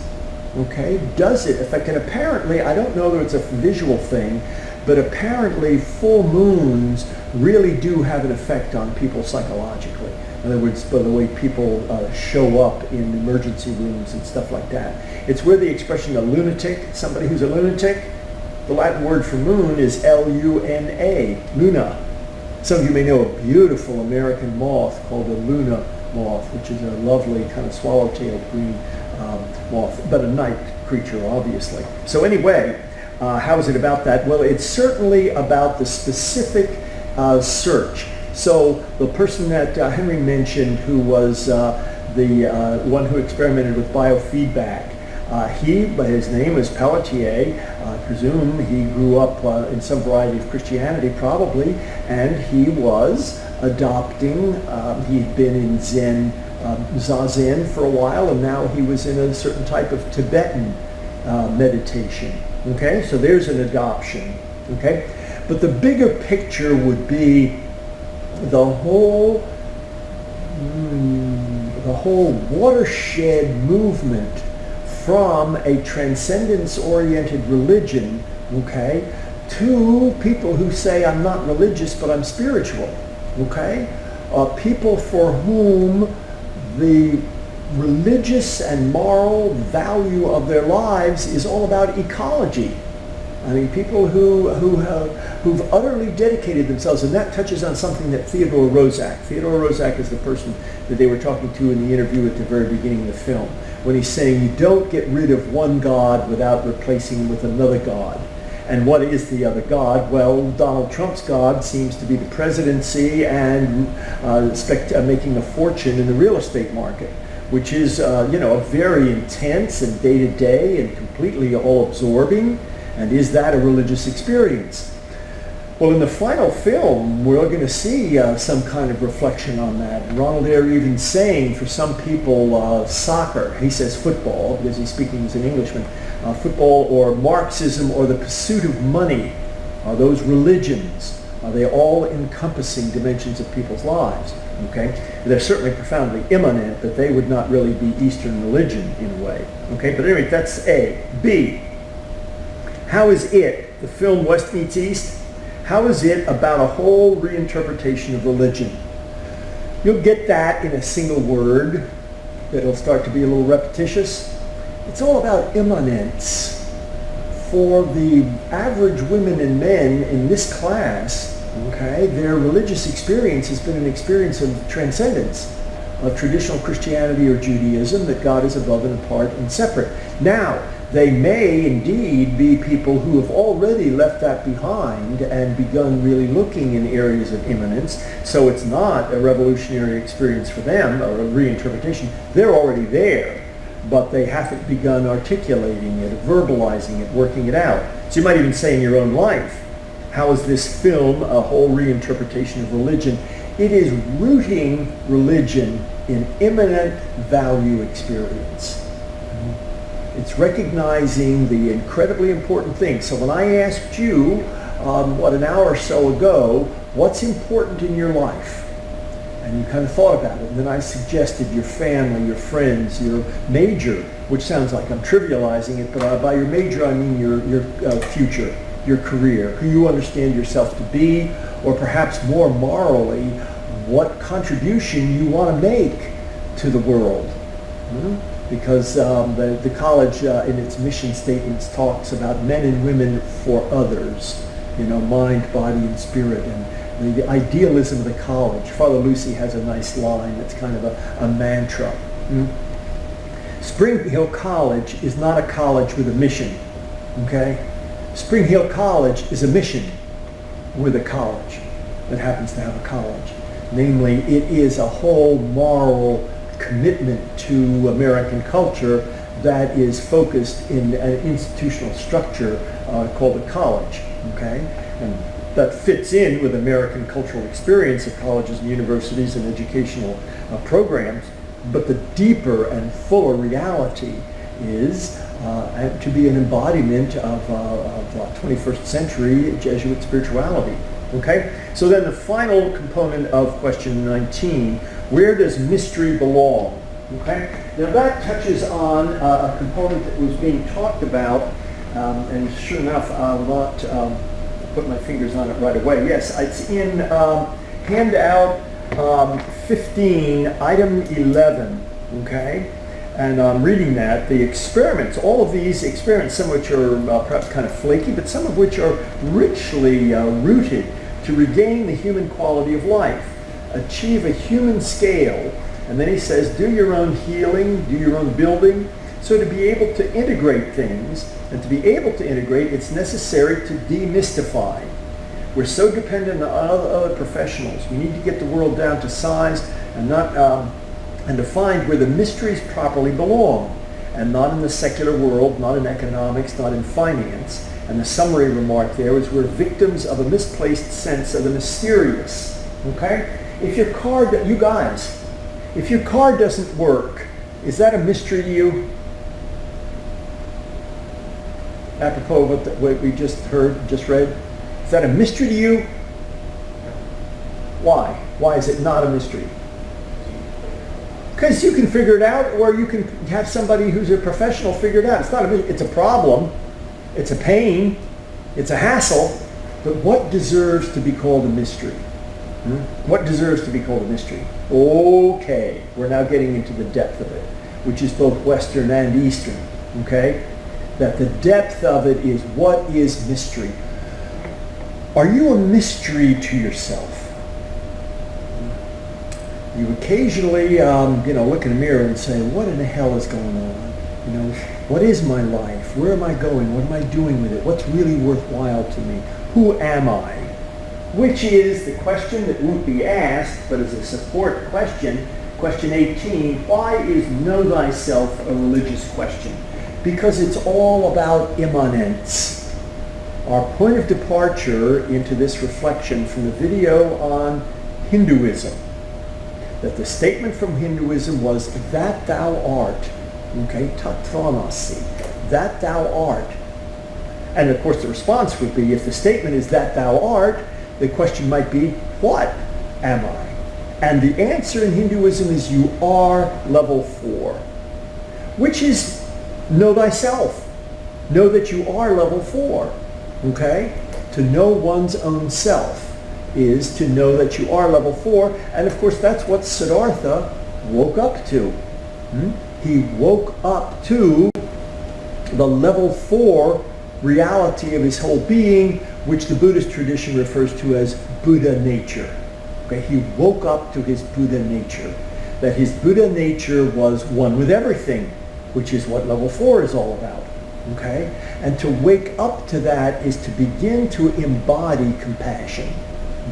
Okay, does it affect? And apparently, I don't know that it's a visual thing, but apparently full moons really do have an effect on people psychologically. In other words, by the way people show up in emergency rooms and stuff like that. It's where the expression a lunatic, somebody who's a lunatic, the Latin word for moon is L-U-N-A, luna. Some of you may know a beautiful American moth called a luna moth, which is a lovely kind of swallow-tailed green moth, but a night creature, obviously. So anyway, how is it about that? Well, it's certainly about the specific search. So the person that Henry mentioned, who was the one who experimented with biofeedback, his name is Pelletier. I presume he grew up in some variety of Christianity, probably, and he was adopting, he'd been in Zen, Zazen for a while, and now he was in a certain type of Tibetan meditation. Okay, so there's an adoption. Okay, but the bigger picture would be the whole watershed movement from a transcendence-oriented religion, okay, to people who say, I'm not religious, but I'm spiritual, okay? People for whom the religious and moral value of their lives is all about ecology. I mean, people who've utterly dedicated themselves, and that touches on something that Theodore Roszak is the person that they were talking to in the interview at the very beginning of the film, when he's saying you don't get rid of one God without replacing him with another God. And what is the other God? Well, Donald Trump's God seems to be the presidency and making a fortune in the real estate market, which is, a very intense and day-to-day and completely all-absorbing. And is that a religious experience? Well, in the final film, we're going to see some kind of reflection on that. Ronald Eyre even saying, for some people, soccer, he says football, because he's speaking as an Englishman, football or Marxism or the pursuit of money, are those religions? Are they all encompassing dimensions of people's lives? Okay, they're certainly profoundly immanent, but they would not really be Eastern religion in a way. Okay, but anyway, that's A. B. How is it, the film West Meets East, how is it about a whole reinterpretation of religion? You'll get that in a single word that'll start to be a little repetitious. It's all about immanence. For the average women and men in this class, okay, their religious experience has been an experience of transcendence, of traditional Christianity or Judaism, that God is above and apart and separate. Now, they may indeed be people who have already left that behind and begun really looking in areas of immanence, so it's not a revolutionary experience for them or a reinterpretation. They're already there, but they haven't begun articulating it, verbalizing it, working it out. So you might even say in your own life, how is this film a whole reinterpretation of religion? It is rooting religion in immanent value experience. It's recognizing the incredibly important things. So when I asked you, an hour or so ago, what's important in your life? And you kind of thought about it. And then I suggested your family, your friends, your major, which sounds like I'm trivializing it, but by your major I mean your future, your career, who you understand yourself to be, or perhaps more morally, what contribution you want to make to the world. Because the college in its mission statements talks about men and women for others, mind, body, and spirit, and the idealism of the college. Father Lucy has a nice line that's kind of a mantra. Spring Hill College is not a college with a mission, okay? Spring Hill College is a mission with a college that happens to have a college. Namely, it is a whole moral commitment to American culture that is focused in an institutional structure called a college, okay? And that fits in with American cultural experience of colleges and universities and educational programs, but the deeper and fuller reality is to be an embodiment of 21st century Jesuit spirituality. Okay? So then the final component of question 19, where does mystery belong? Okay? Now that touches on a component that was being talked about, and sure enough, I'll not put my fingers on it right away. Yes, it's in handout 15, item 11, okay? And I'm reading that. The experiments, all of these experiments, some of which are perhaps kind of flaky, but some of which are richly rooted to regain the human quality of life, achieve a human scale, and then he says, do your own healing, do your own building. So to be able to integrate things, and to be able to integrate, it's necessary to demystify. We're so dependent on other professionals. We need to get the world down to size and not and to find where the mysteries properly belong, and not in the secular world, not in economics, not in finance. And the summary remark there is we're victims of a misplaced sense of the mysterious. Okay? If your car, you guys, if your car doesn't work, is that a mystery to you? Apropos of what we just read? Is that a mystery to you? Why? Why is it not a mystery? Because you can figure it out, or you can have somebody who's a professional figure it out. It's not a mystery. It's a problem. It's a pain. It's a hassle. But what deserves to be called a mystery? What deserves to be called a mystery? Okay, we're now getting into the depth of it, which is both Western and Eastern. Okay? That the depth of it is, what is mystery? Are you a mystery to yourself? You occasionally, look in the mirror and say, what in the hell is going on? What is my life? Where am I going? What am I doing with it? What's really worthwhile to me? Who am I? Which is the question that won't be asked, but as a support question, question 18, why is know thyself a religious question? Because it's all about immanence. Our point of departure into this reflection from the video on Hinduism, that the statement from Hinduism was that thou art, okay, tattvamasi, that thou art. And of course the response would be, if the statement is that thou art, the question might be, what am I? And the answer in Hinduism is you are level 4, which is know thyself. Know that you are level 4, okay? To know one's own self is to know that you are level 4, and of course that's what Siddhartha woke up to. He woke up to the level 4 reality of his whole being, which the Buddhist tradition refers to as Buddha nature. Okay? He woke up to his Buddha nature, that his Buddha nature was one with everything, which is what level 4 is all about. Okay? And to wake up to that is to begin to embody compassion.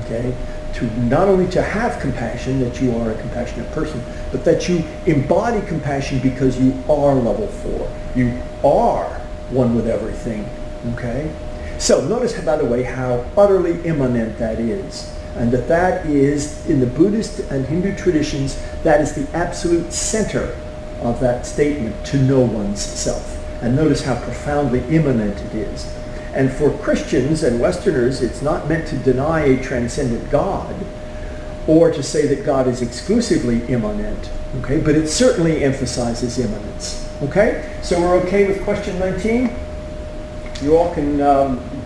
Okay? To not only to have compassion, that you are a compassionate person, but that you embody compassion because you are level 4. You are one with everything. Okay? So notice, by the way, how utterly immanent that is. And that is, in the Buddhist and Hindu traditions, that is the absolute center of that statement, to know one's self. And notice how profoundly immanent it is. And for Christians and Westerners, it's not meant to deny a transcendent God or to say that God is exclusively immanent, okay? But it certainly emphasizes immanence, okay? So we're okay with question 19? You all can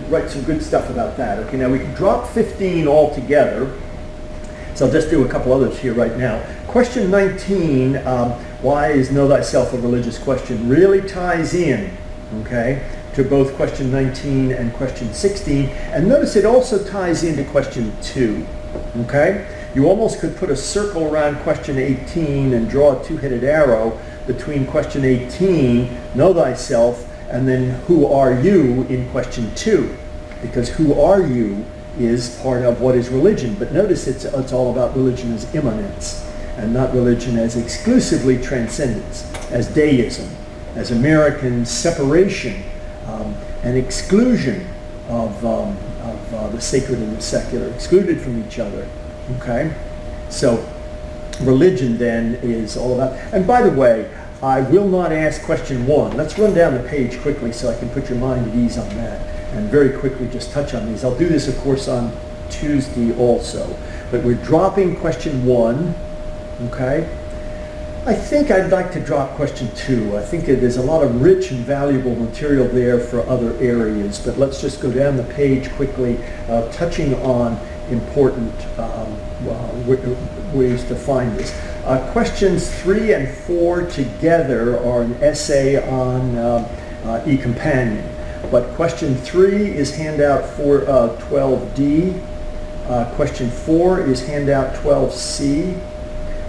write some good stuff about that. Okay, now we can drop 15 altogether. So I'll just do a couple others here right now. Question 19, why is know thyself a religious question, really ties in, okay, to both question 19 and question 16. And notice it also ties into question 2, okay? You almost could put a circle around question 18 and draw a two-headed arrow between question 18, know thyself, and then who are you in question 2, because who are you is part of what is religion. But notice it's all about religion as immanence, and not religion as exclusively transcendence, as deism, as American separation and exclusion of the sacred and the secular, excluded from each other. Okay? So religion then is all about, and by the way, I will not ask question 1. Let's run down the page quickly so I can put your mind at ease on that and very quickly just touch on these. I'll do this, of course, on Tuesday also. But we're dropping question 1, okay? I think I'd like to drop question 2. I think there's a lot of rich and valuable material there for other areas, but let's just go down the page quickly, touching on important ways to find this. Questions 3 and 4 together are an essay on eCompanion, but question 3 is handout 12D. Question 4 is handout 12C.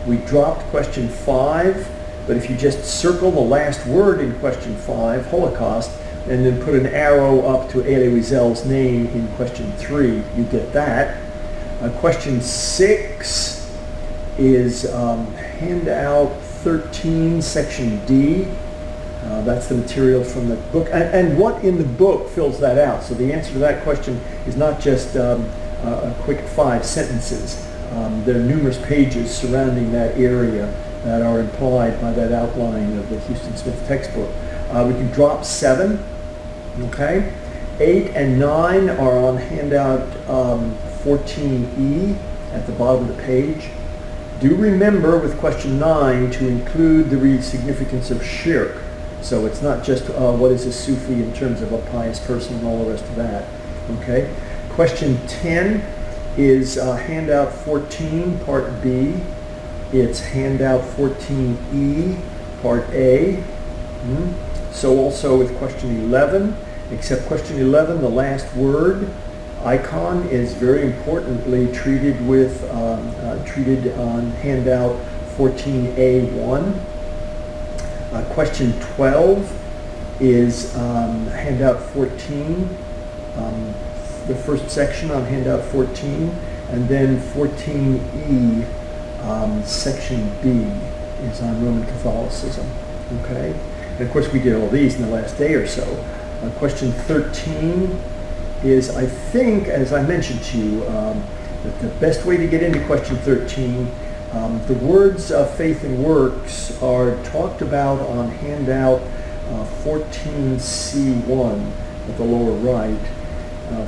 We dropped question 5, but if you just circle the last word in question 5, Holocaust, and then put an arrow up to Elie Wiesel's name in question 3, you get that. Question 6 is handout 13, section D. That's the material from the book. And what in the book fills that out? So the answer to that question is not just a quick 5 sentences. There are numerous pages surrounding that area that are implied by that outline of the Houston Smith textbook. We can drop 7, okay? 8 and 9 are on handout 14E at the bottom of the page. Do remember with question 9 to include the significance of shirk. So it's not just what is a Sufi in terms of a pious person and all the rest of that. Okay. Question 10 is handout 14, part B. It's handout 14E, part A. So also with question 11, except question 11, the last word, icon, is very importantly treated treated on handout 14A1. Question 12 is handout 14, the first section on handout 14, and then 14E, section B, is on Roman Catholicism. Okay, and of course we did all these in the last day or so. Question 13 is, I think, as I mentioned to you, that the best way to get into question 13, the words faith and works are talked about on handout 14C1 at the lower right,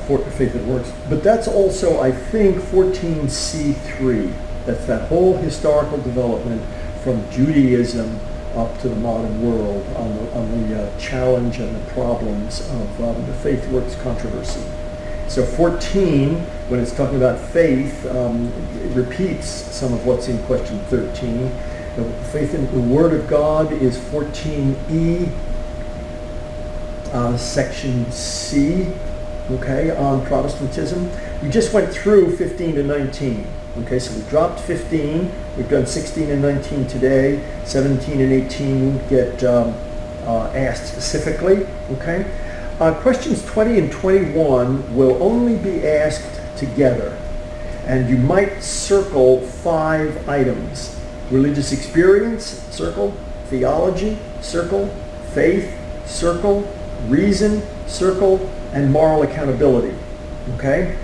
for faith and works. But that's also, I think, 14C3. That's that whole historical development from Judaism up to the modern world on the challenge and the problems of the faith works controversy. So 14, when it's talking about faith, it repeats some of what's in question 13. The faith in the Word of God is 14E, section C, okay, on Protestantism. We just went through 15 to 19. Okay, so we dropped 15. We've done 16 and 19 today. 17 and 18 get asked specifically. Okay. Questions 20 and 21 will only be asked together, and you might circle 5 items: religious experience, circle; theology, circle; faith, circle; reason, circle; and moral accountability. Okay.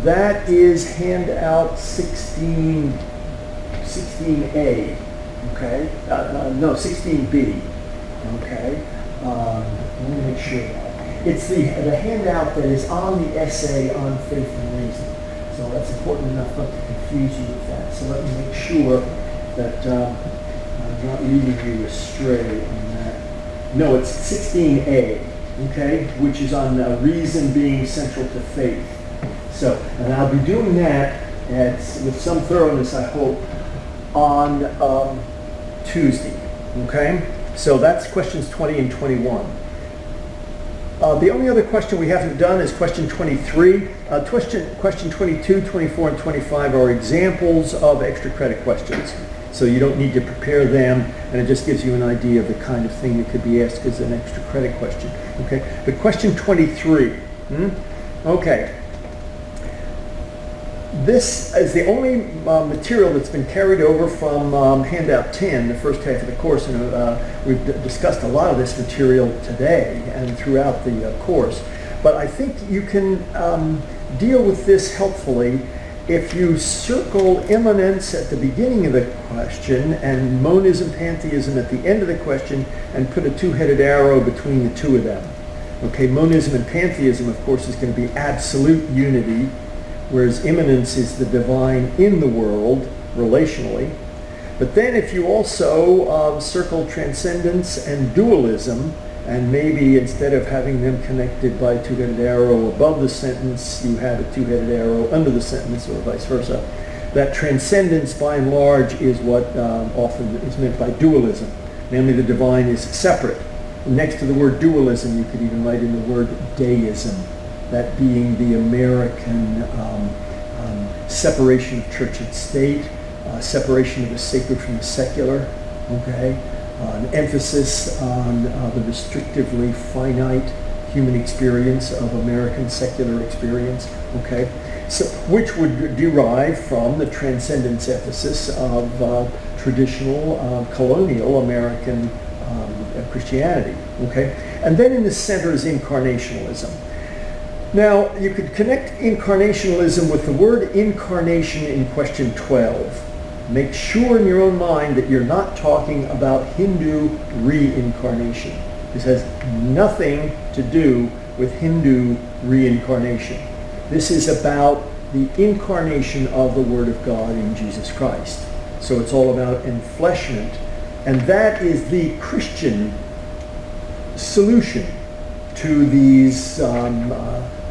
That is handout 16A, okay? No, 16B, okay? Let me make sure that. It's the handout that is on the essay on faith and reason. So that's important enough not to confuse you with that. So let me make sure that I'm not leading you astray on that. No, it's 16A, okay? Which is on reason being central to faith. So, and I'll be doing that with some thoroughness, I hope, on Tuesday. Okay? So that's questions 20 and 21. The only other question we haven't done is question 23. Question 22, 24, and 25 are examples of extra credit questions. So you don't need to prepare them, and it just gives you an idea of the kind of thing that could be asked as an extra credit question. Okay? But question 23. Okay. This is the only material that's been carried over from handout 10, the first half of the course, and we've discussed a lot of this material today and throughout the course. But I think you can deal with this helpfully if you circle immanence at the beginning of the question and monism, pantheism at the end of the question and put a two-headed arrow between the two of them. Okay, monism and pantheism, of course, is going to be absolute unity, whereas immanence is the divine in the world, relationally. But then if you also circle transcendence and dualism, and maybe instead of having them connected by a two-headed arrow above the sentence, you have a two-headed arrow under the sentence, or vice versa. That transcendence, by and large, is what often is meant by dualism. Namely, the divine is separate. Next to the word dualism, you could even write in the word deism, that being the American separation of church and state, separation of the sacred from the secular, okay? An emphasis on the restrictively finite human experience of American secular experience, okay? So, which would derive from the transcendence emphasis of traditional colonial American Christianity, okay? And then in the center is incarnationalism. Now, you could connect incarnationalism with the word incarnation in question 12. Make sure in your own mind that you're not talking about Hindu reincarnation. This has nothing to do with Hindu reincarnation. This is about the incarnation of the Word of God in Jesus Christ. So it's all about enfleshment, and that is the Christian solution to these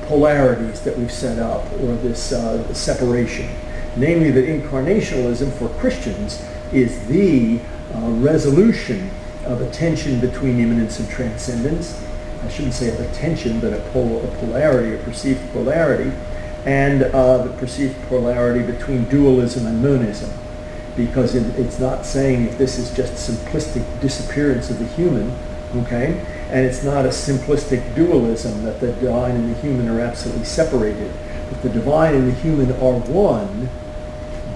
polarities that we've set up, or this separation. Namely, that incarnationalism for Christians is the resolution of a tension between immanence and transcendence. I shouldn't say of a tension, but a polarity, a perceived polarity, and the perceived polarity between dualism and monism. Because it's not saying that this is just simplistic disappearance of the human, okay? And it's not a simplistic dualism that the divine and the human are absolutely separated. But the divine and the human are one,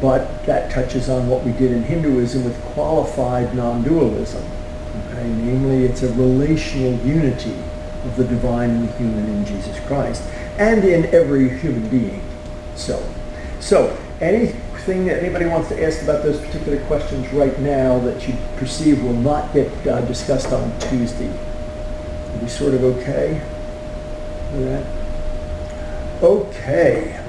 but that touches on what we did in Hinduism with qualified non-dualism. Okay? Namely, it's a relational unity of the divine and the human in Jesus Christ, and in every human being. So anything that anybody wants to ask about those particular questions right now that you perceive will not get discussed on Tuesday? Are we sort of okay with that? Okay.